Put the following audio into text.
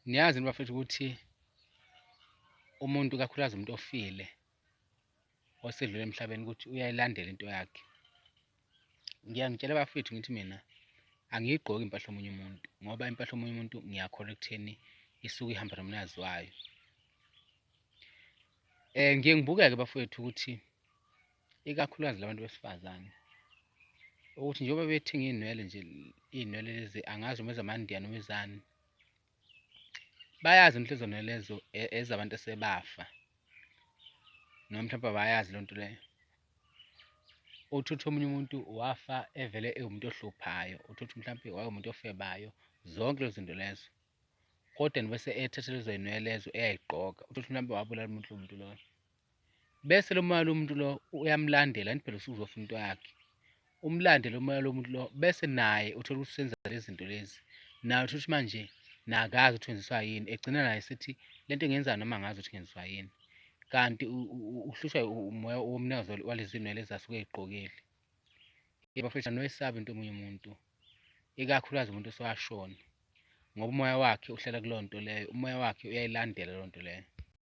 Niyazi bafethu ukuthi umuntu kakhulukazi umuntu ofile osedlule emhlabeni ukuthi uyayilandela into yakhe. Ngiyangitshela bafethu ngithi mina angiyigqoki impahla yomunye umuntu ngoba impahla yomunye umuntu ngiyakholwa ekutheni isuke ihamba nomnikazi wayo. Ngiye ngibuke-ke bafowethu ukuthi ikakhulukazi labantu besifazane ukuthi njengoba bethenga iy'nwele nje, iy'nwele lezi angazi noma ezamandiya noma ezani, bayazi ukuthi lezo nwele lezo ezabantu asebafa noma mhlawumbe abayazi leyo nto leyo. Uthole omunye umuntu wafa evele ewumuntu ohluphayo, uthole ukuthi mhlawumbe wayewumuntu ofebayo, zonke lezo zinto lezo, kodwa bese ethatha lezo y'nwele lezo eyay'gqoka, uthole ukuthi mhlawumbe wabulala umuntu loyo. Bese lo moya lomuntu lo uyamlandela, anti phela usuke uzofuna into yakhe, umlandele umoya lomuntu lo, bese naye uthola ukuthi usenza lezi zinto lezi, naye uthole ukuthi manje nakazi ukuthi wenziswa yini, egcina naye sethi lento engiyenzayo noma angazi ukuthi ngenziswa yini, kanti uhlushwa umoya womnikazi walezi nwele lezi asuke ey'gqokile. Bafethu anoyisaba into yomunye umuntu, ikakhulukazi umuntu osewashona, ngoba umoya wakhe uhlala kuleyo nto leyo, umoya wakhe uyayilandela leyo nto leyo.